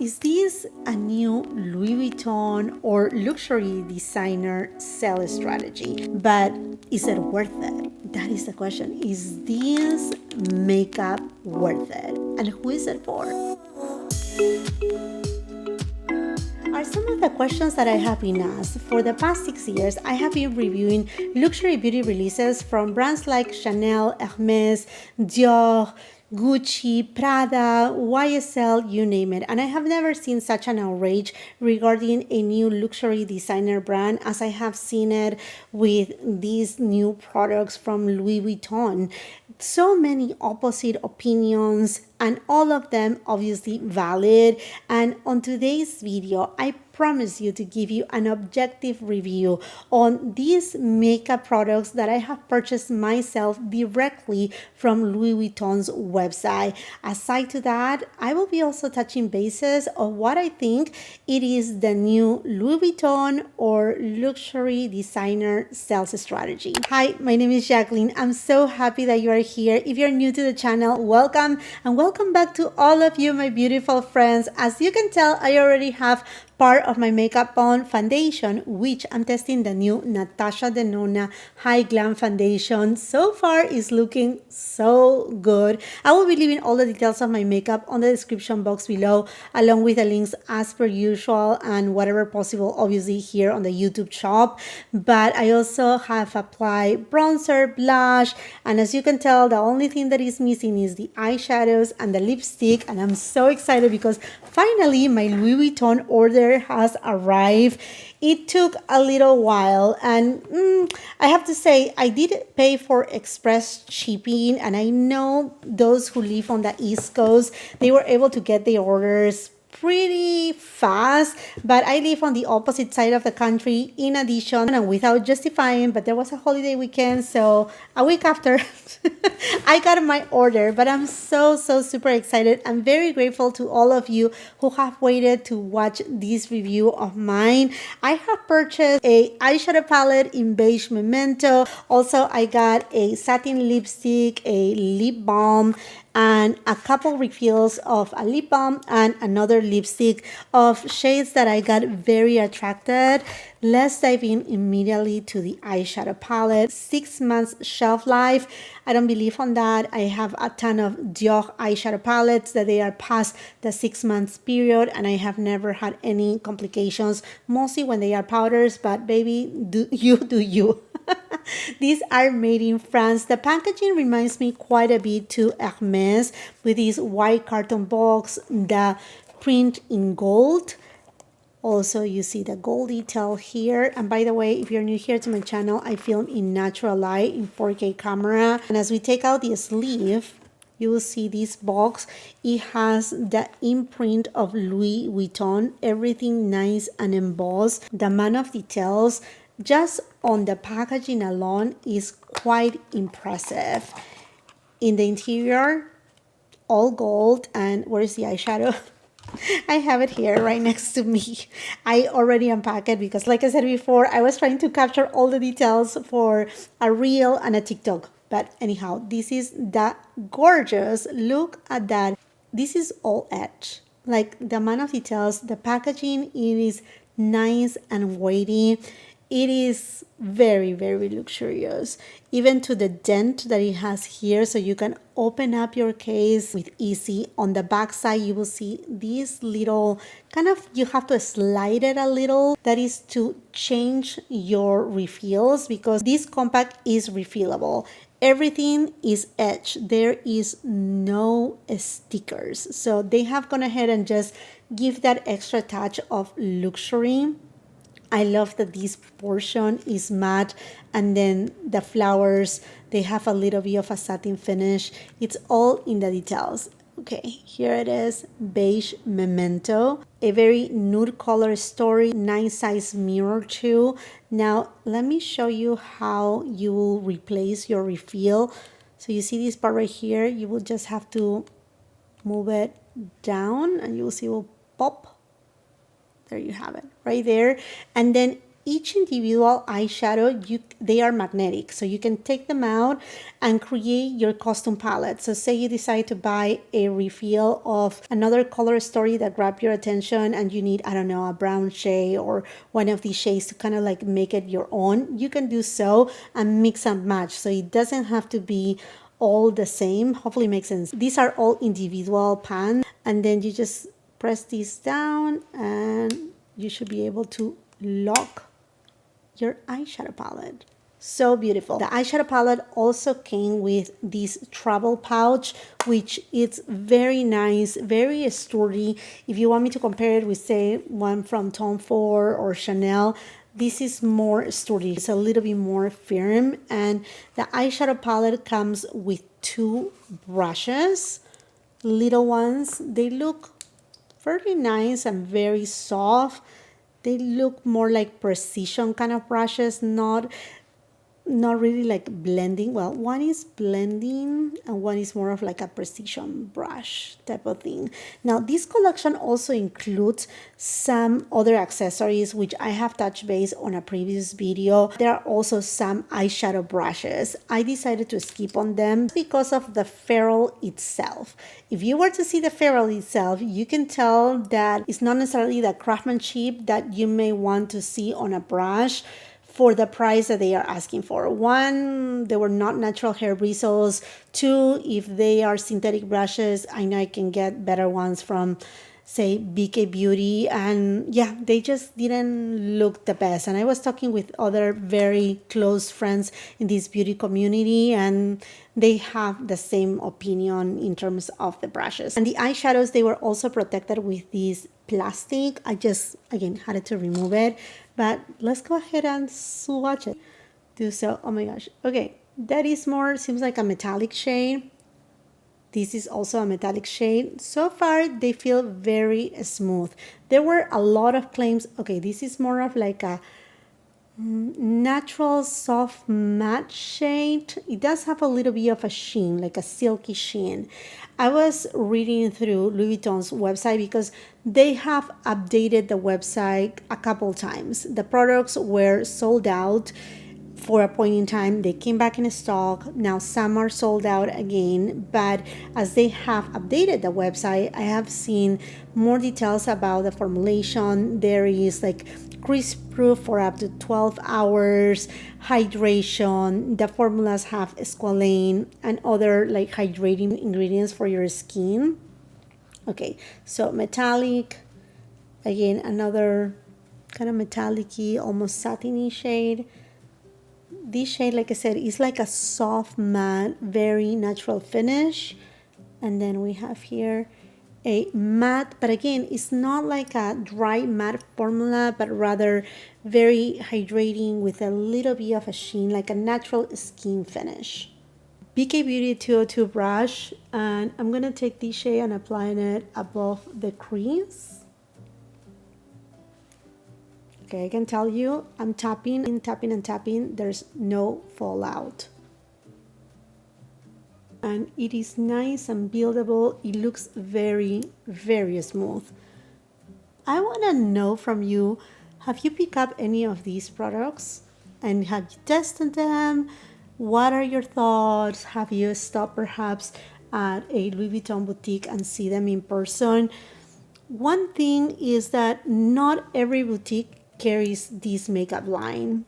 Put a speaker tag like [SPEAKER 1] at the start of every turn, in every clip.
[SPEAKER 1] Is this a new Louis Vuitton or luxury designer sales strategy? But is it worth it? That is the question. Is this makeup worth it? And who is it for? Are some of the questions that I have been asked. For the past 6 years, I have been reviewing luxury beauty releases from brands like Chanel, Hermes, Dior, Gucci, Prada, YSL, you name it. And I have never seen such an outrage regarding a new luxury designer brand as I have seen it with these new products from Louis Vuitton. So many opposite opinions, and all of them obviously valid. And on today's video, I promise you to give you an objective review on these makeup products that I have purchased myself directly from Louis Vuitton's website. Aside to that, I will be also touching bases of what I think it is the new Louis Vuitton or luxury designer sales strategy. Hi, my name is Jackeline. I'm so happy that you are here. If you're new to the channel, welcome, and welcome back to all of you, my beautiful friends. As you can tell, I already have part of my makeup on foundation, which I'm testing the new Natasha Denona High Glam Foundation. So far, is looking so good. I will be leaving all the details of my makeup on the description box below, along with the links as per usual and whatever possible, obviously, here on the YouTube shop. But I also have applied bronzer, blush, and as you can tell, the only thing that is missing is the eyeshadows and the lipstick. And I'm so excited because finally my Louis Vuitton order has arrived. It took a little while, and I have to say I did pay for express shipping, and I know those who live on the East Coast, they were able to get their orders pretty fast, but I live on the opposite side of the country. In addition, and without justifying, but there was a holiday weekend, so a week after I got my order. But I'm so super excited. I'm very grateful to all of you who have waited to watch this review of mine. I have purchased a eyeshadow palette in Beige Memento. Also, I got a satin lipstick, a lip balm, and a couple refills of a lip balm and another lipstick of shades that I got very attracted. Let's dive in immediately to the eyeshadow palette. 6 months shelf life. I don't believe on that. I have a ton of Dior eyeshadow palettes that they are past the 6 months period, and I have never had any complications, mostly when they are powders, but baby, do you. These are made in France. The packaging reminds me quite a bit to Hermes with this white carton box, the print in gold. Also, you see the gold detail here. And by the way, if you're new here to my channel, I film in natural light in 4K camera. And as we take out the sleeve, you will see this box. It has the imprint of Louis Vuitton, everything nice and embossed. The amount of details just on the packaging alone is quite impressive. In the interior, all gold. And where is the eyeshadow? I have it here right next to me. I already unpacked it because, like I said before, I was trying to capture all the details for a reel and a TikTok. But anyhow, this is the gorgeous. Look at that. This is all edge. Like the amount of details, the packaging, it is nice and weighty. It is very luxurious, even to the dent that it has here, so you can open up your case with easy. On the back side, you will see this little kind of, you have to slide it a little. That is to change your refills, because this compact is refillable. Everything is etched. There is no stickers, so they have gone ahead and just give that extra touch of luxury. I love that this portion is matte, and then the flowers, they have a little bit of a satin finish. It's all in the details. Okay, here it is, Beige Memento, a very nude color story, nice size mirror too. Now, let me show you how you will replace your refill. So you see this part right here, you will just have to move it down and you will see it will pop. There you have it, right there. And then each individual eyeshadow, they are magnetic, so you can take them out and create your custom palette. So say you decide to buy a refill of another color story that grabbed your attention and you need, I don't know, a brown shade or one of these shades to kind of like make it your own, you can do so and mix and match. So it doesn't have to be all the same. Hopefully it makes sense. These are all individual pans, and then you just press these down and you should be able to lock your eyeshadow palette. So beautiful. The eyeshadow palette also came with this travel pouch, which is very nice, very sturdy. If you want me to compare it with, say, one from Tom Ford or Chanel, this is more sturdy. It's a little bit more firm. And the eyeshadow palette comes with 2 brushes, little ones. They look very nice and very soft. They look more like precision kind of brushes, not really like blending. Well, one is blending and one is more of like a precision brush type of thing. Now, this collection also includes some other accessories, which I have touched base on a previous video. There are also some eyeshadow brushes. I decided to skip on them because of the ferrule itself. If you were to see the ferrule itself, you can tell that it's not necessarily the craftsmanship that you may want to see on a brush for the price that they are asking for. 1, they were not natural hair bristles. 2, if they are synthetic brushes, I know I can get better ones from, say, BK Beauty, and yeah, they just didn't look the best. And I was talking with other very close friends in this beauty community, and they have the same opinion in terms of the brushes. And the eyeshadows, they were also protected with this plastic. I just, again, had to remove it, but let's go ahead and swatch it. Do so. Oh my gosh. Okay, that is more, seems like a metallic shade. This is also a metallic shade. So far, they feel very smooth. There were a lot of claims. Okay, this is more of like a natural soft matte shade. It does have a little bit of a sheen, like a silky sheen. I was reading through Louis Vuitton's website because they have updated the website a couple times. The products were sold out for a point in time. They came back in stock. Now some are sold out again, but as they have updated the website, I have seen more details about the formulation. There is like grease proof for up to 12 hours, hydration. The formulas have squalane and other like hydrating ingredients for your skin. Okay, so metallic, again, another kind of metallic-y, almost satiny shade. This shade, like I said, is like a soft matte, very natural finish. And then we have here a matte, but again, it's not like a dry matte formula, but rather very hydrating with a little bit of a sheen, like a natural skin finish. BK Beauty 202 brush, and I'm gonna take this shade and applying it above the crease. Okay, I can tell you, I'm tapping and tapping and tapping. There's no fallout. And it is nice and buildable. It looks very, very smooth. I want to know from you, have you picked up any of these products? And have you tested them? What are your thoughts? Have you stopped perhaps at a Louis Vuitton boutique and see them in person? One thing is that not every boutique carries this makeup line.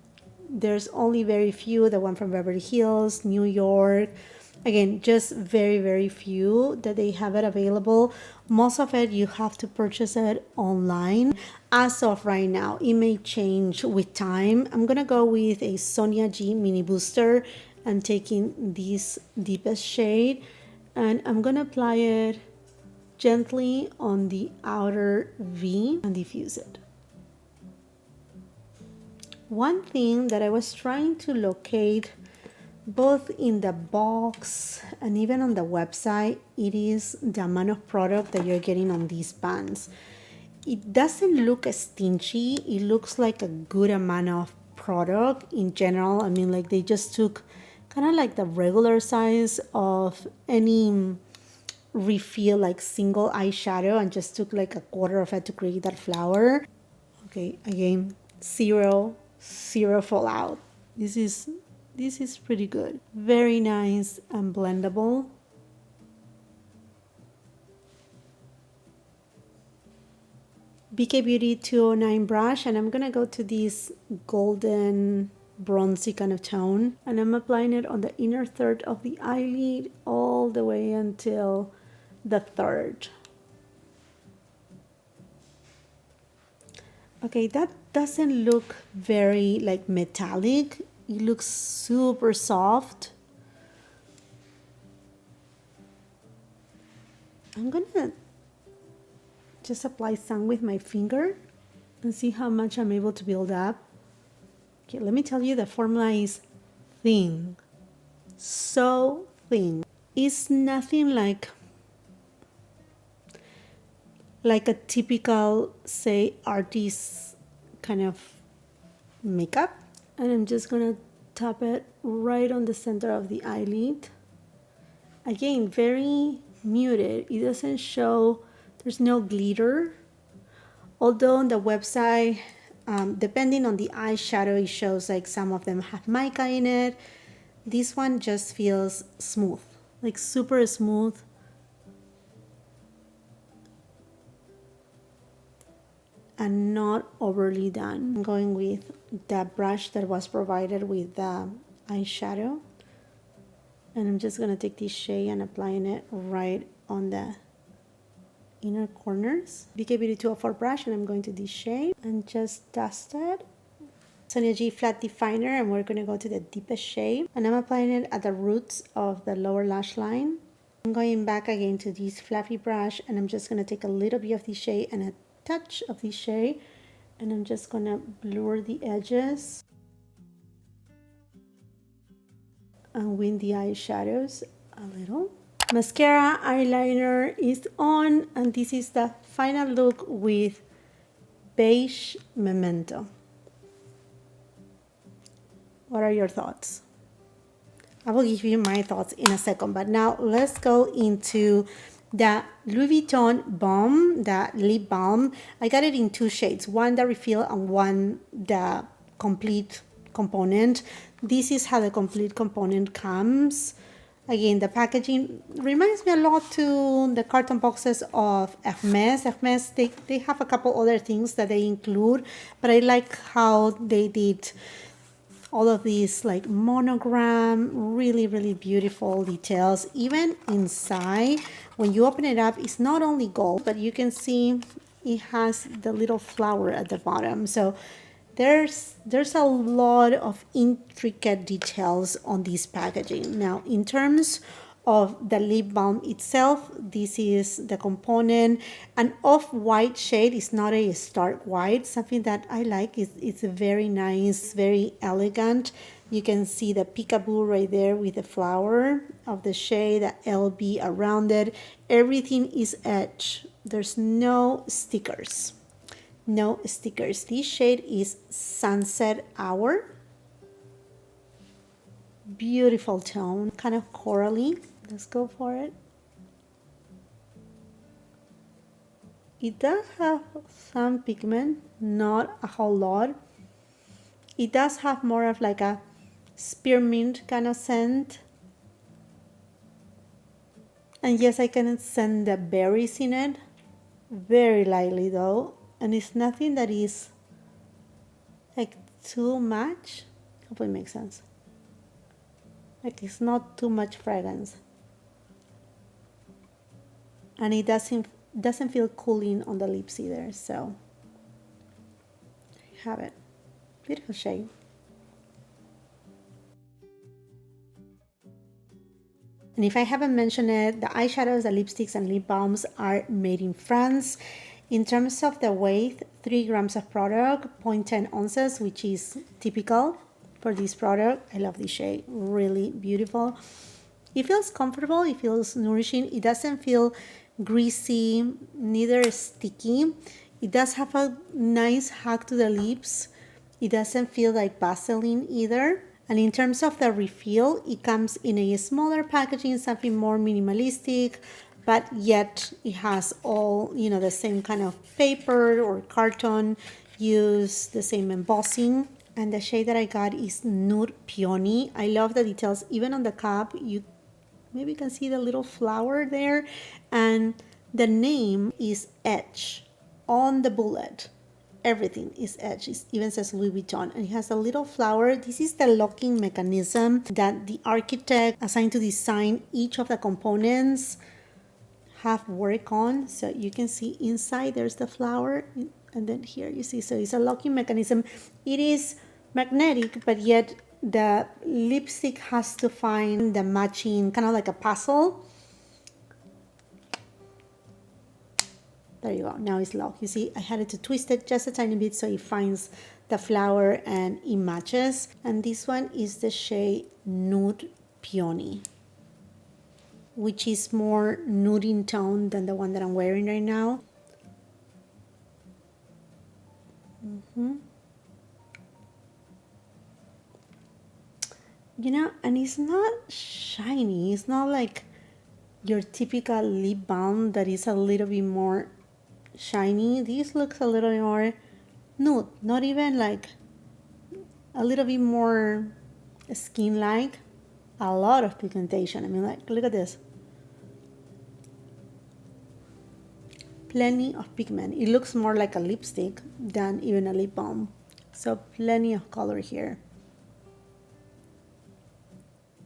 [SPEAKER 1] There's only very few, the one from Beverly Hills, New York. Again, just very, very few that they have it available. Most of it, you have to purchase it online. As of right now, it may change with time. I'm going to go with a Sonia G Mini Booster. I'm taking this deepest shade and I'm going to apply it gently on the outer V and diffuse it. One thing that I was trying to locate both in the box and even on the website, it is the amount of product that you're getting on these pans. It doesn't look stingy. It looks like a good amount of product in general. I mean, like they just took kind of like the regular size of any refill, like single eyeshadow, and just took like a quarter of it to create that flower. Okay, again, zero zero fallout. This is pretty good. Very nice and blendable. BK Beauty 209 brush, and I'm gonna go to this golden bronzy kind of tone, and I'm applying it on the inner third of the eyelid all the way until the third. Okay, that doesn't look very like metallic. It looks super soft. I'm gonna just apply some with my finger and see how much I'm able to build up. Okay, let me tell you, the formula is thin, so thin. It's nothing like a typical, say, artist kind of makeup. And I'm just gonna tap it right on the center of the eyelid. Again, very muted. It doesn't show, there's no glitter. Although on the website, depending on the eyeshadow, it shows like some of them have mica in it. This one just feels smooth, like super smooth. And not overly done. I'm going with the brush that was provided with the eyeshadow. And I'm just gonna take this shade and applying it right on the inner corners. BK Beauty 204 brush, and I'm going to this shade and just dust it. Sonia G flat definer, and we're gonna go to the deepest shade. And I'm applying it at the roots of the lower lash line. I'm going back again to this fluffy brush, and I'm just gonna take a little bit of this shade and a touch of this shade, and I'm just gonna blur the edges and wing the eyeshadows a little. Mascara, eyeliner is on, and this is the final look with Beige Memento. What are your thoughts? I will give you my thoughts in a second, but now let's go into the Louis Vuitton Balm, the lip balm. I got it in two shades, one the refill and one the complete component. This is how the complete component comes. Again, the packaging reminds me a lot to the carton boxes of Hermes. Hermes, they have a couple other things that they include, but I like how they did all of these like monogram, really, really beautiful details. Even inside, when you open it up, it's not only gold, but you can see it has the little flower at the bottom. So there's a lot of intricate details on this packaging. Now, in terms of the lip balm itself, this is the component. An off-white shade is not a stark white. Something that I like is it's a very nice, very elegant. You can see the peekaboo right there with the flower of the shade, the LB around it. Everything is etched. There's no stickers. No stickers. This shade is Sunset Hour. Beautiful tone, kind of corally. Let's go for it. It does have some pigment, not a whole lot. It does have more of like a spearmint kind of scent. And yes, I can scent the berries in it. Very lightly though. And it's nothing that is like too much. Hope it makes sense. Like it's not too much fragrance. And it doesn't feel cooling on the lips either. So have it. Beautiful shade. And if I haven't mentioned it, the eyeshadows, the lipsticks, and lip balms are made in France. In terms of the weight, 3 grams of product, 0.10 ounces, which is typical for this product. I love this shade, really beautiful. It feels comfortable, it feels nourishing. It doesn't feel greasy, neither sticky. It does have a nice hug to the lips. It doesn't feel like Vaseline either. And in terms of the refill, it comes in a smaller packaging, something more minimalistic, but yet it has all, you know, the same kind of paper or carton, use the same embossing. And the shade that I got is Nude Peony. I love the details. Even on the cup, you maybe can see the little flower there. And the name is Edge on the bullet. Everything is Edge. It even says Louis Vuitton. And it has a little flower. This is the locking mechanism that the architect assigned to design each of the components have work on. So you can see inside there's the flower, and then here you see, so it's a locking mechanism. It is magnetic, but yet the lipstick has to find the matching, kind of like a puzzle. There you go, now it's locked. You see, I had to twist it just a tiny bit so it finds the flower and it matches. And this one is the shade Nude Peony, which is more nude in tone than the one that I'm wearing right now. You know, and it's not shiny. It's not like your typical lip balm that is a little bit more shiny. This looks a little more nude, not even like a little bit more skin-like. A lot of pigmentation. I mean, like, look at this. Plenty of pigment. It looks more like a lipstick than even a lip balm. So plenty of color here.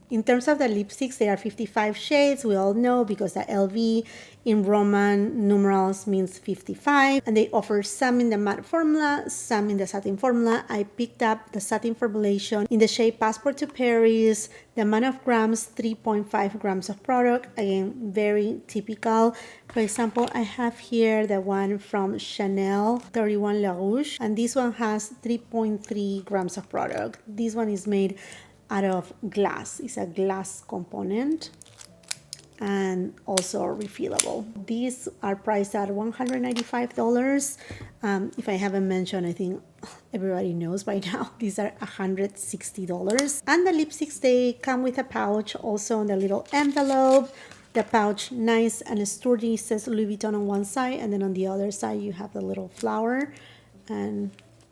[SPEAKER 1] In terms of the lipsticks, there are 55 shades. We all know because the LV in Roman numerals means 55. And they offer some in the matte formula, some in the satin formula. I picked up the satin formulation in the shade Passport to Paris. The amount of grams, 3.5 grams of product. Again, very typical. For example, I have here the one from Chanel 31 La Rouge. And this one has 3.3 grams of product. This one is made out of glass. It's a glass component and also refillable. These are priced at $195. If I haven't mentioned, I think everybody knows by now, these are $160. And the lipsticks, they come with a pouch also on the little envelope. The pouch, nice and sturdy, says Louis Vuitton on one side, and then on the other side you have the little flower. And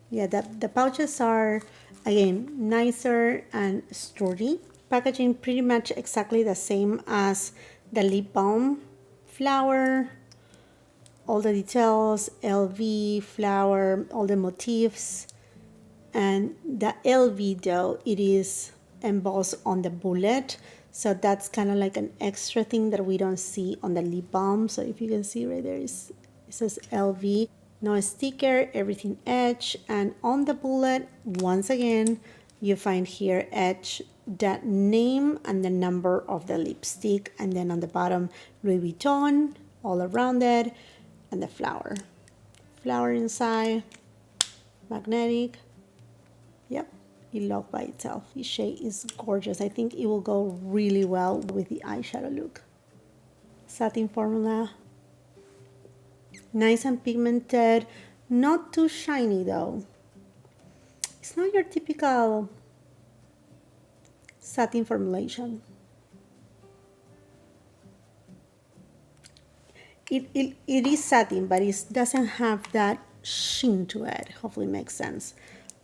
[SPEAKER 1] yeah, the pouches are, again, nicer and sturdy. Packaging pretty much exactly the same as the lip balm. Flower, all the details, LV, flower, all the motifs. And the LV though, it is embossed on the bullet. So that's kind of like an extra thing that we don't see on the lip balm. So if you can see right there, it says LV. No sticker, everything Edge. And on the bullet, once again, you find here Edge, that name and the number of the lipstick. And then on the bottom, Louis Vuitton, all around it. And the flower. Flower inside, magnetic. Yep, it locked by itself. This shade is gorgeous. I think it will go really well with the eyeshadow look. Satin formula. Nice and pigmented, not too shiny though. It's not your typical satin formulation. It is satin, but it doesn't have that sheen to it. Hopefully it makes sense.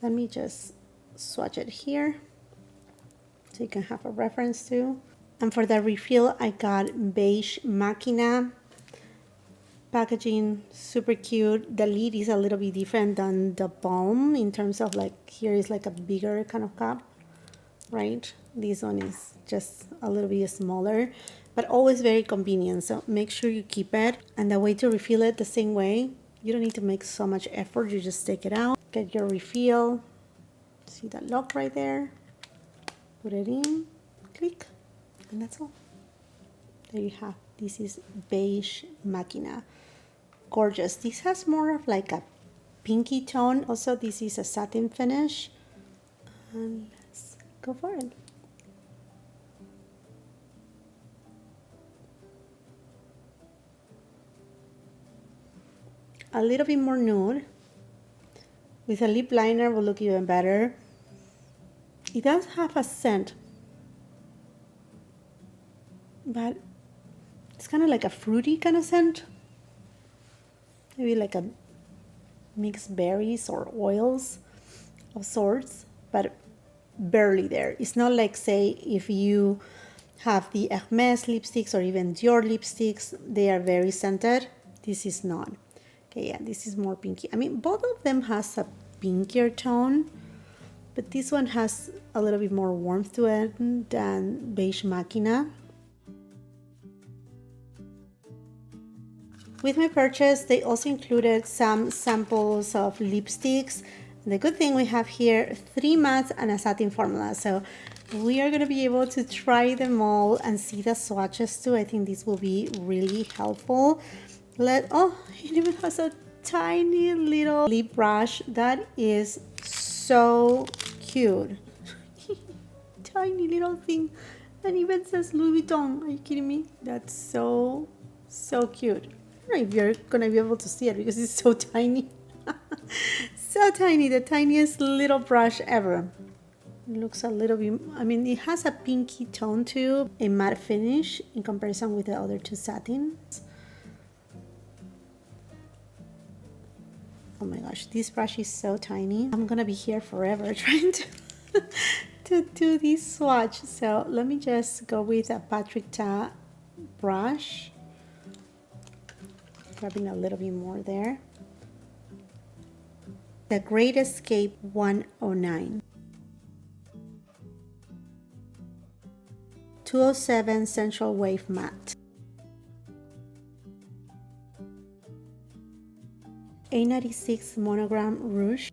[SPEAKER 1] Let me just swatch it here so you can have a reference too. And for the refill, I got Beige Machina. Packaging, super cute. The lid is a little bit different than the Balm in terms of like, here is like a bigger kind of cup, right? This one is just a little bit smaller, but always very convenient. So make sure you keep it. And the way to refill it the same way, you don't need to make so much effort. You just take it out, get your refill. See that lock right there? Put it in, click, and that's all. There you have. This is Beige Machina. Gorgeous. This has more of like a pinky tone. Also, this is a satin finish. And let's go for it. A little bit more nude. With a lip liner will look even better. It does have a scent, but it's kind of like a fruity kind of scent. Maybe like a mixed berries or oils. of sorts, but barely there. It's not like, say, if you have the Hermes lipsticks or even Dior lipsticks, they are very scented. This is not. Okay, yeah, this is more pinky. I mean, both of them has a pinkier tone, but this one has a little bit more warmth to it than Beige Machina. With my purchase, they also included some samples of lipsticks. The good thing we have here, 3 mattes and a satin formula. So we are gonna be able to try them all and see the swatches too. I think this will be really helpful. Oh, it even has a tiny little lip brush. That is so cute. Tiny little thing. And even says Louis Vuitton. Are you kidding me? That's so cute. I don't know if you're gonna be able to see it because it's so tiny. So tiny, the tiniest little brush ever. It looks a little bit, I mean, it has a pinky tone too, a matte finish in comparison with the other two satins. Oh my gosh, this brush is so tiny. I'm gonna be here forever trying to do this swatch. So let me just go with a Patrick Ta brush. Grabbing a little bit more there. The Great Escape 109. 207 Central Wave Matte. 896 Monogram Rouge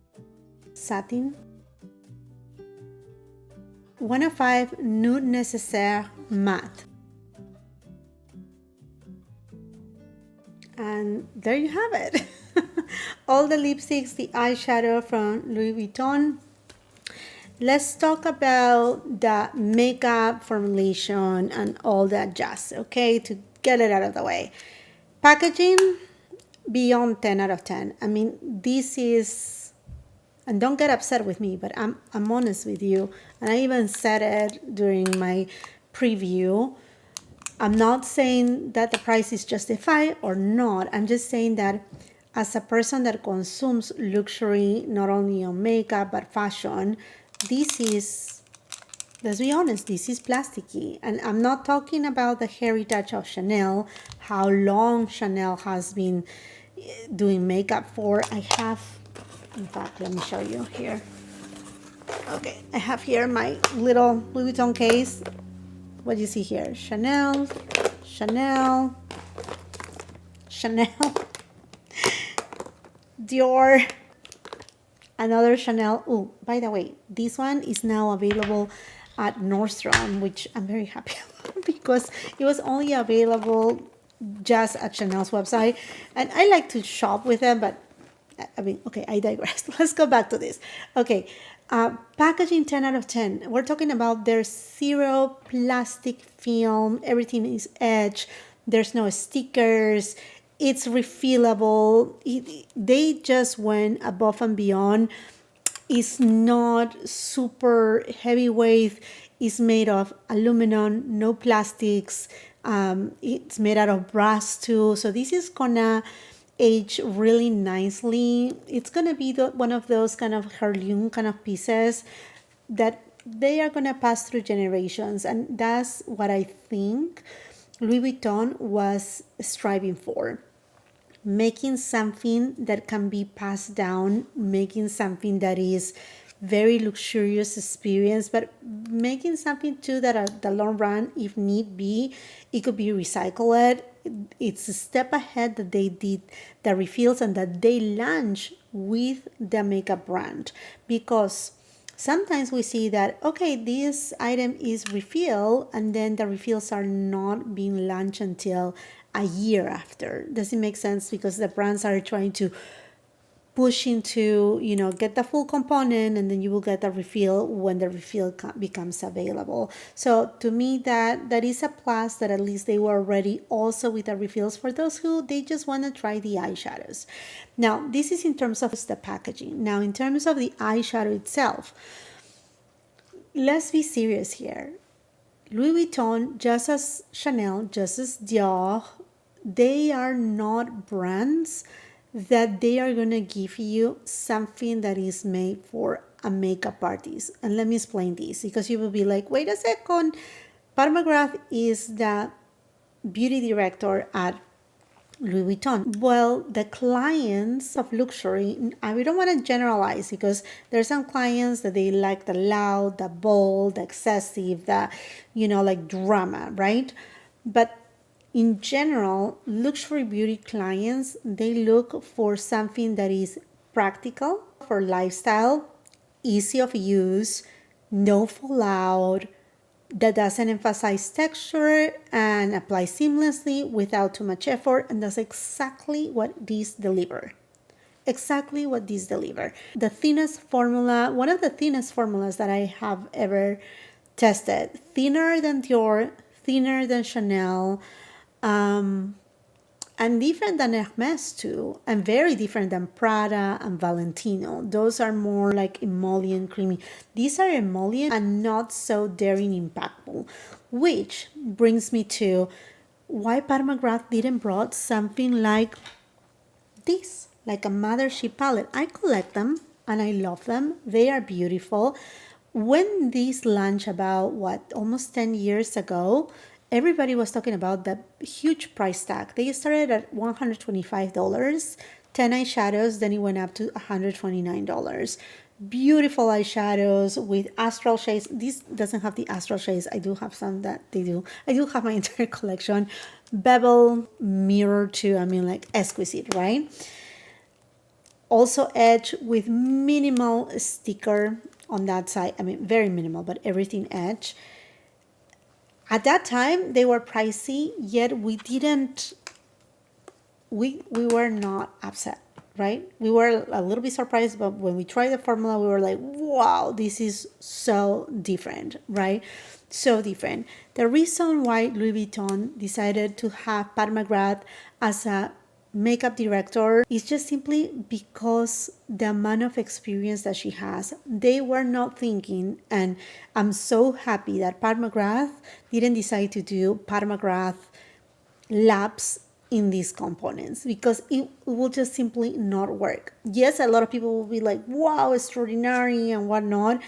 [SPEAKER 1] Satin. 105 Nude Necessaire Matte. And there you have it. All the lipsticks, the eyeshadow from Louis Vuitton. Let's talk about the makeup formulation and all that jazz, okay, to get it out of the way. Packaging, beyond 10 out of 10. I mean, this is, and don't get upset with me, but I'm honest with you, and I even said it during my preview. I'm not saying that the price is justified or not. I'm just saying that as a person that consumes luxury, not only on makeup, but fashion, this is, let's be honest, this is plasticky. And I'm not talking about the heritage of Chanel, how long Chanel has been doing makeup for. I have, in fact, let me show you here. Okay, I have here my little Louis Vuitton case. What do you see here? Chanel, Chanel, Chanel, Dior, another Chanel. Oh, by the way, this one is now available at Nordstrom, which I'm very happy about because it was only available just at Chanel's website. And I like to shop with them, but I mean, okay, I digress. Let's go back to this. Okay, packaging 10 out of 10. We're talking about there's zero plastic film. Everything is edged. There's no stickers. It's refillable. They just went above and beyond. It's not super heavyweight. It's made of aluminum, no plastics. It's made out of brass too. So this is gonna age really nicely. It's gonna be one of those kind of heirloom kind of pieces that they are gonna pass through generations, and that's what I think Louis Vuitton was striving for. Making something that can be passed down, making something that is very luxurious experience, but making something too that at the long run, if need be, it could be recycled. It's a step ahead that they did the refills and that they launch with the makeup brand, because sometimes we see that, okay, this item is refill and then the refills are not being launched until a year after. Does it make sense? Because the brands are trying to push into, you know, get the full component and then you will get the refill when the refill becomes available. So to me, that is a plus, that at least they were ready also with the refills for those who they just want to try the eyeshadows. Now, this is in terms of the packaging. Now, in terms of the eyeshadow itself, let's be serious here. Louis Vuitton, just as Chanel, just as Dior, they are not brands that they are going to give you something that is made for a makeup artist. And let me explain this, because you will be like, wait a second, Parmagraph is the beauty director at Louis Vuitton. Well, the clients of luxury, we don't want to generalize, because there's some clients that they like the loud, the bold, the excessive, the, like drama, right? But in general, luxury beauty clients, they look for something that is practical for lifestyle, easy of use, no fallout, that doesn't emphasize texture and apply seamlessly without too much effort. And that's exactly what these deliver. Exactly what these deliver. The thinnest formula, one of the thinnest formulas that I have ever tested, thinner than Dior, thinner than Chanel, and different than Hermes too, and very different than Prada and Valentino. Those are more like emollient, creamy. These are emollient and not so daring impactful, which brings me to why Parmagraph didn't brought something like this, like a mothership palette. I collect them and I love them. They are beautiful. When these launched about almost 10 years ago, everybody was talking about the huge price tag. They started at $125, 10 eyeshadows, then it went up to $129. Beautiful eyeshadows with astral shades. This doesn't have the astral shades. I do have some that they do. I do have my entire collection. Bevel, mirror too. I mean, like exquisite, right? Also edge with minimal sticker on that side. I mean, very minimal, but everything edge. At that time, they were pricey, yet we were not upset, right? We were a little bit surprised, but when we tried the formula, we were like, wow, this is so different, right? So different. The reason why Louis Vuitton decided to have Parmagraph as a makeup director is just simply because the amount of experience that she has. They were not thinking, and I'm so happy that Parmagraph didn't decide to do Parmagraph labs in these components, because it will just simply not work. Yes, a lot of people will be like, wow, extraordinary and whatnot,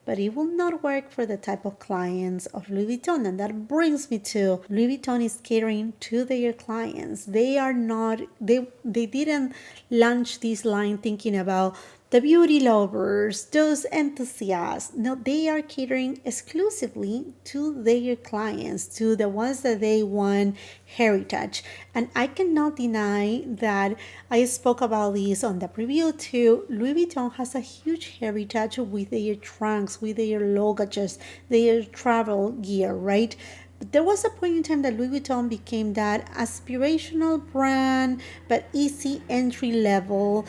[SPEAKER 1] but it will not work for the type of clients of Louis Vuitton. And that brings me to Louis Vuitton is catering to their clients. They are not, they didn't launch this line thinking about the beauty lovers, those enthusiasts. No, they are catering exclusively to their clients, to the ones that they want heritage. And I cannot deny that I spoke about this on the preview too. Louis Vuitton has a huge heritage with their trunks, with their luggages, their travel gear, right? But there was a point in time that Louis Vuitton became that aspirational brand, but easy entry level.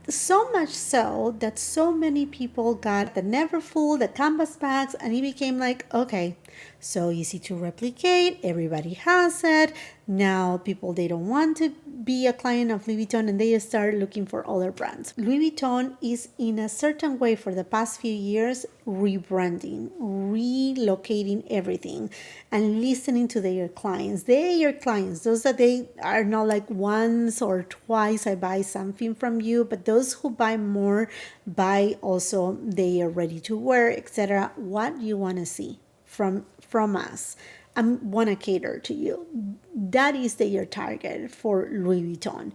[SPEAKER 1] So much so that so many people got the Neverfull, the canvas bags, and it became like, okay, so easy to replicate. Everybody has it. Now people, they don't want to be a client of Louis Vuitton, and they start looking for other brands. Louis Vuitton is in a certain way for the past few years rebranding, relocating everything, and listening to their clients. Their clients, those that they are not like once or twice I buy something from you, but those who buy more buy also they are ready to wear, etc. What you want to see from us. I want to cater to you. That is your target for Louis Vuitton.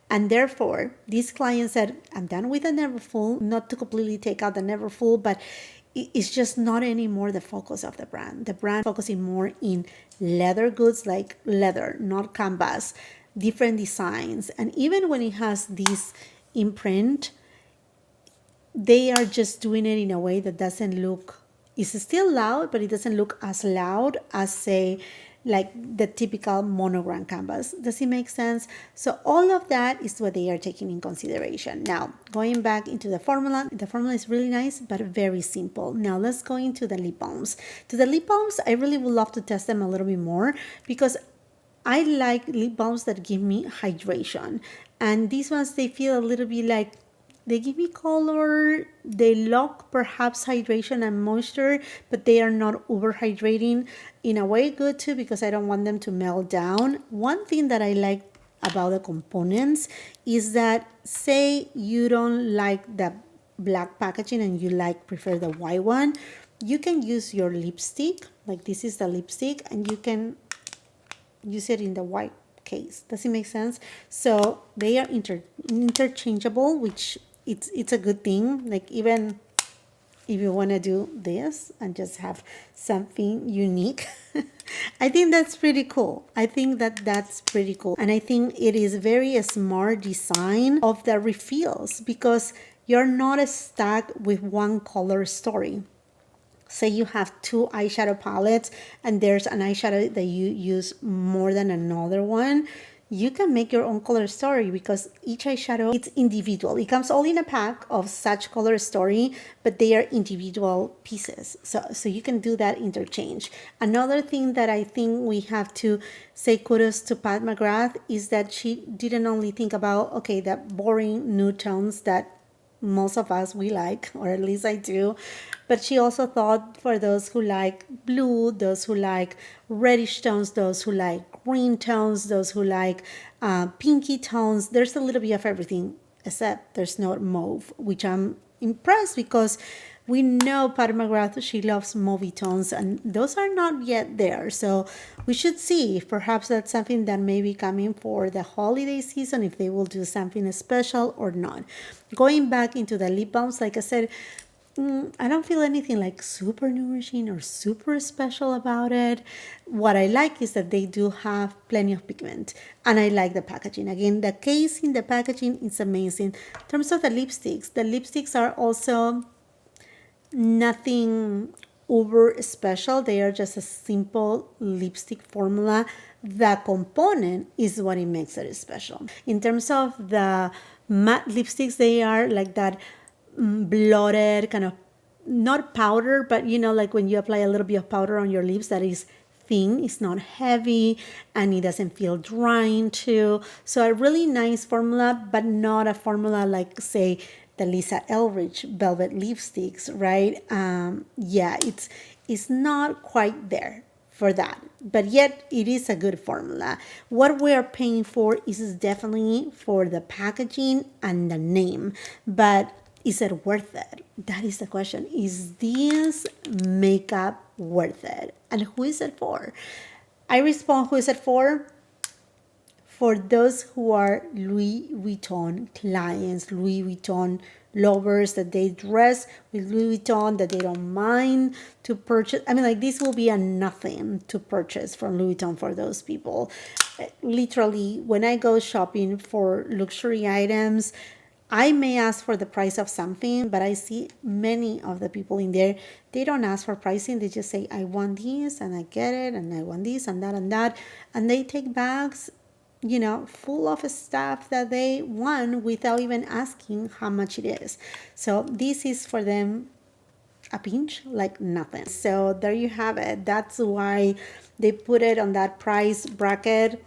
[SPEAKER 1] And therefore, this client said, I'm done with the Neverfull, not to completely take out the Neverfull, but it's just not anymore the focus of the brand. The brand focusing more in leather goods, like leather, not canvas, different designs. And even when it has this imprint, they are just doing it in a way that doesn't look, it's still loud, but it doesn't look as loud as, say, like the typical monogram canvas. Does it make sense? So all of that is what they are taking in consideration. Now, going back into the formula is really nice, but very simple. Now let's go into the lip balms. To the lip balms, I really would love to test them a little bit more, because I like lip balms that give me hydration. And these ones, they feel a little bit like, they give me color, they lock perhaps hydration and moisture, but they are not over hydrating. In a way, good too, because I don't want them to melt down. One thing that I like about the components is that, say you don't like the black packaging and you prefer the white one, you can use your lipstick, like this is the lipstick, and you can use it in the white case. Does it make sense? So they are interchangeable, which it's a good thing. Like even if you want to do this and just have something unique, I think that's pretty cool. I think that's pretty cool. And I think it is very smart design of the refills, because you're not stuck with one color story. Say you have two eyeshadow palettes and there's an eyeshadow that you use more than another one, you can make your own color story, because each eyeshadow, it's individual. It comes all in a pack of such color story, but they are individual pieces. So you can do that interchange. Another thing that I think we have to say kudos to Pat McGrath is that she didn't only think about, okay, that boring nude tones that most of us we like, or at least I do, but she also thought for those who like blue, those who like reddish tones, those who like green tones, those who like pinky tones. There's a little bit of everything, except there's no mauve, which I'm impressed, because we know Pat McGrath, she loves mauvey tones, and those are not yet there. So we should see if perhaps that's something that may be coming for the holiday season, if they will do something special or not. Going back into the lip balms, like I said, I don't feel anything like super nourishing or super special about it. What I like is that they do have plenty of pigment, and I like the packaging. Again, the case in the packaging is amazing. In terms of the lipsticks are also nothing uber special. They are just a simple lipstick formula. The component is what it makes it special. In terms of the matte lipsticks, they are like that blotted kind of, not powder, but like when you apply a little bit of powder on your lips, that is thin, it's not heavy, and it doesn't feel drying too. So a really nice formula, but not a formula like, say, the Lisa Eldridge velvet lipsticks, right? Yeah, it's not quite there for that, but yet it is a good formula. What we are paying for is definitely for the packaging and the name, but is it worth it? That is the question. Is this makeup worth it? And who is it for? I respond, who is it for? For those who are Louis Vuitton clients, Louis Vuitton lovers, that they dress with Louis Vuitton, that they don't mind to purchase. I mean, like, this will be a nothing to purchase from Louis Vuitton for those people. Literally, when I go shopping for luxury items, I may ask for the price of something, but I see many of the people in there, they don't ask for pricing. They just say, I want this and I get it, and I want this and that and that. And they take bags, full of stuff that they want without even asking how much it is. So this is for them a pinch like nothing. So there you have it. That's why they put it on that price bracket.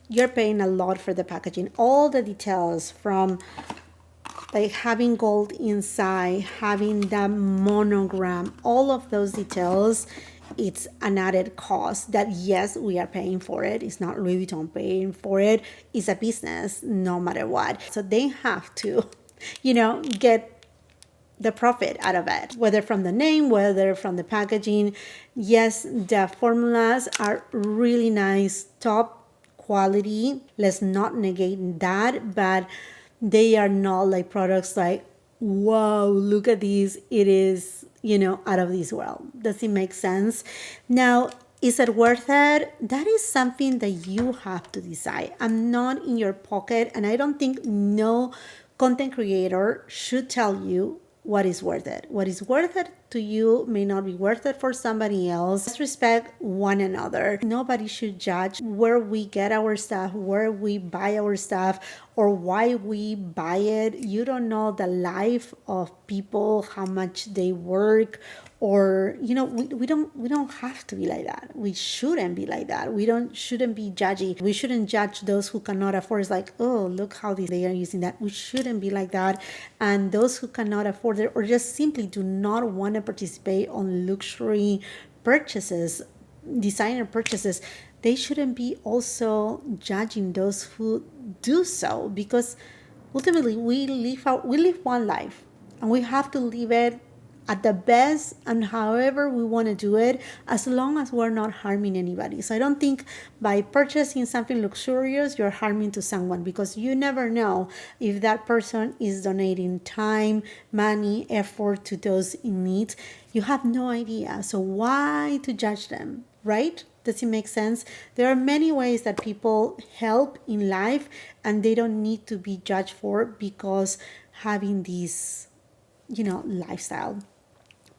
[SPEAKER 1] You're paying a lot for the packaging. All the details, from like having gold inside, having that monogram, all of those details, it's an added cost that, yes, we are paying for it. It's not Louis Vuitton paying for it. It's a business no matter what. So they have to, get the profit out of it, whether from the name, whether from the packaging. Yes, the formulas are really nice, top quality. Let's not negate that, but they are not like products like, wow, look at these. It is, out of this world. Does it make sense? Now, is it worth it? That is something that you have to decide. I'm not in your pocket, and I don't think no content creator should tell you what is worth it. What is worth it to you may not be worth it for somebody else. Let's respect one another. Nobody should judge where we get our stuff, where we buy our stuff, or why we buy it. You don't know the life of people, how much they work, or we don't have to be like that. We shouldn't be like that. Shouldn't be judgy. We shouldn't judge those who cannot afford. It's like, oh, look how they are using that. We shouldn't be like that. And those who cannot afford it, or just simply do not want to participate on luxury purchases, designer purchases, they shouldn't be also judging those who do so, because ultimately we live one life. and we have to leave it at the best and however we want to do it, as long as we're not harming anybody. So I don't think by purchasing something luxurious you're harming to someone, because you never know if that person is donating time, money, effort to those in need. You have no idea, so why to judge them, right? Does it make sense? There are many ways that people help in life and they don't need to be judged for because having this, lifestyle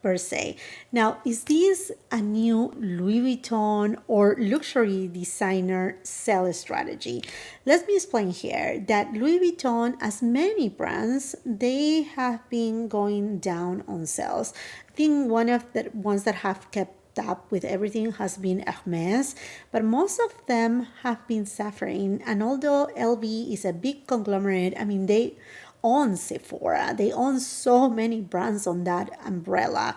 [SPEAKER 1] per se. Now, is this a new Louis Vuitton or luxury designer sales strategy? Let me explain here that Louis Vuitton, as many brands, they have been going down on sales. I think one of the ones that have kept up with everything has been Hermes, but most of them have been suffering. And although LV is a big conglomerate, I mean, they own Sephora, they own so many brands on that umbrella.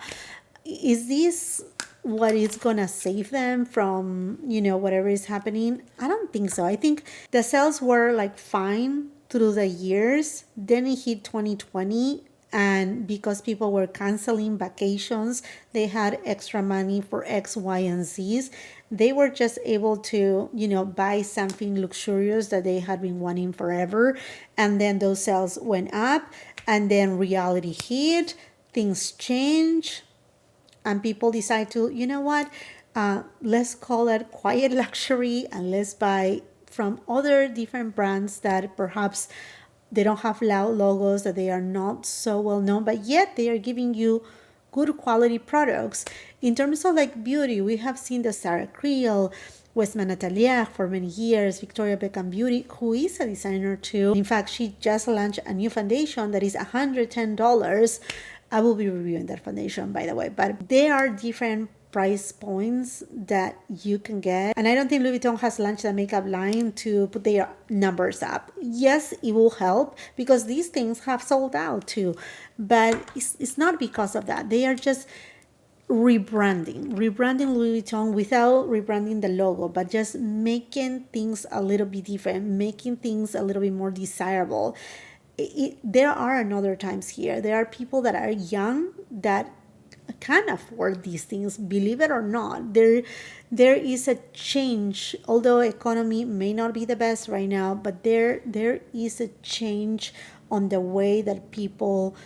[SPEAKER 1] Is this what is gonna save them from, whatever is happening? I don't think so. I think the sales were like fine through the years. Then it hit 2020, and because people were canceling vacations, they had extra money for X, Y, and Z's. They were just able to, buy something luxurious that they had been wanting forever. And then those sales went up, and then reality hit, things change, and people decide to, let's call it quiet luxury and let's buy from other different brands that perhaps they don't have loud logos, that they are not so well known, but yet they are giving you good quality products. In terms of like beauty, we have seen the Sarah Creel, Westman Atelier for many years, Victoria Beckham Beauty, who is a designer too. In fact, she just launched a new foundation that is $110. I will be reviewing that foundation, by the way, but there are different price points that you can get. And I don't think Louis Vuitton has launched a makeup line to put their numbers up. Yes, it will help because these things have sold out too, but it's not because of that. They are just rebranding Louis Vuitton without rebranding the logo, but just making things a little bit different, making things a little bit more desirable. There are another times here. There are people that are young that can afford these things, believe it or not. There is a change, although economy may not be the best right now, but there is a change on the way that people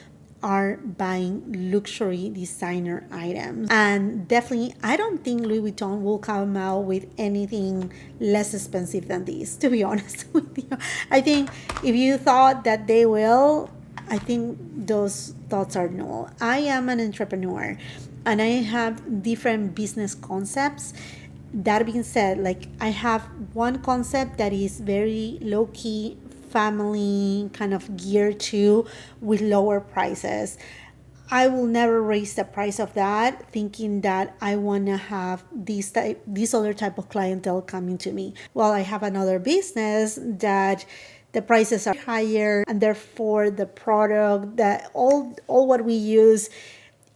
[SPEAKER 1] are buying luxury designer items. And definitely, I don't think Louis Vuitton will come out with anything less expensive than this, to be honest with you. I think if you thought that they will, I think those thoughts are null. I am an entrepreneur and I have different business concepts. That being said, like I have one concept that is very low key, family kind of geared to, with lower prices. I will never raise the price of that thinking that I want to have this other type of clientele coming to me. Well, I have another business that the prices are higher, and therefore the product, that all what we use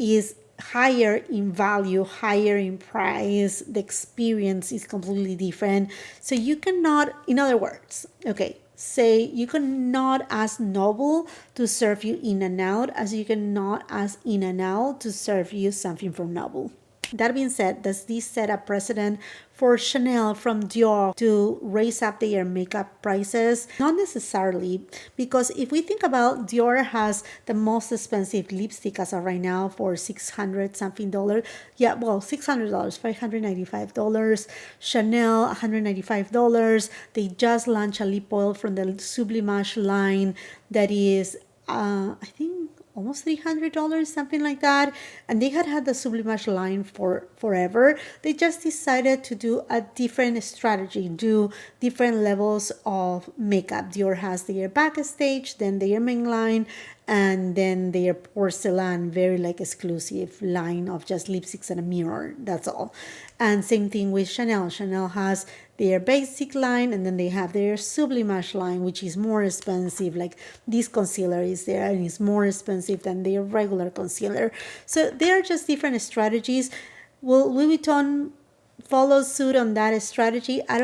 [SPEAKER 1] is higher in value, higher in price. The experience is completely different. So you cannot, in other words, okay, say you cannot ask Noble to serve you In and Out as you cannot ask In and Out to serve you something from Noble. That being said, does this set a precedent for Chanel from Dior to raise up their makeup prices? Not necessarily, because if we think about, Dior has the most expensive lipstick as of right now for $600 something dollars. Yeah, well, $600, $595. Chanel, $195. They just launched a lip oil from the Sublimage line that is, I think, almost $300, something like that. And they had the Sublimage line for forever. They just decided to do a different strategy, do different levels of makeup. Dior has their backstage, then their main line, and then their porcelain, very like exclusive line of just lipsticks and a mirror. That's all. And same thing with Chanel. Chanel has their basic line, and then they have their Sublimage line, which is more expensive. Like this concealer is there and it's more expensive than their regular concealer. So they are just different strategies. Will Louis Vuitton follow suit on that strategy? I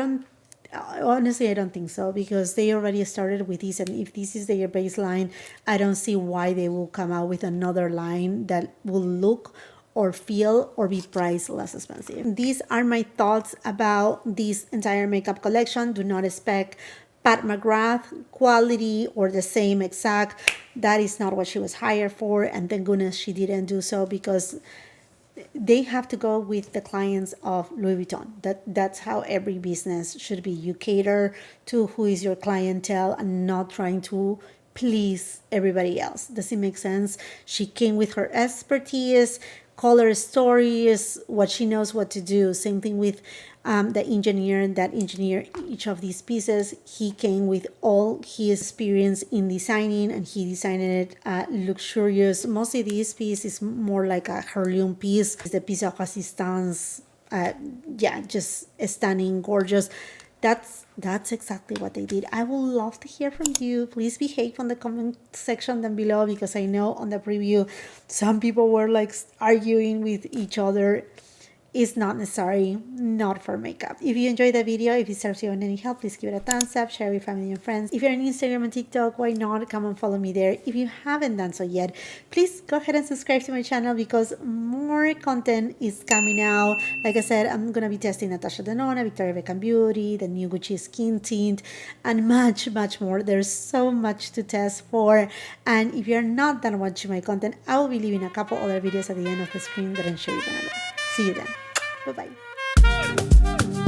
[SPEAKER 1] Honestly, I don't think so, because they already started with this, and if this is their baseline, I don't see why they will come out with another line that will look or feel or be priced less expensive. These are my thoughts about this entire makeup collection. Do not expect Pat McGrath quality or the same exact. That is not what she was hired for, and thank goodness she didn't do so, because they have to go with the clients of Louis Vuitton. That's how every business should be. You cater to who is your clientele and not trying to please everybody else. Does it make sense? She came with her expertise, color stories, what she knows what to do. Same thing with the engineer that engineered each of these pieces. He came with all his experience in designing, and he designed it luxurious. Mostly this piece is more like a heirloom piece. It's the piece of assistance. Yeah, just stunning, gorgeous. That's exactly what they did. I would love to hear from you. Please behave on the comment section down below, because I know on the preview some people were like arguing with each other. Is not necessary, not for makeup. If you enjoyed the video, if it serves you in any help, please give it a thumbs up, share with family and friends. If you're on Instagram and TikTok, why not come and follow me there? If you haven't done so yet, please go ahead and subscribe to my channel, because more content is coming out. Like I said, I'm gonna be testing Natasha Denona, Victoria Beckham Beauty, the new Gucci skin tint, and much more. There's so much to test for. And if you're not done watching my content, I will be leaving a couple other videos at the end of the screen that I'm sure you're gonna love. See you then. Bye-bye.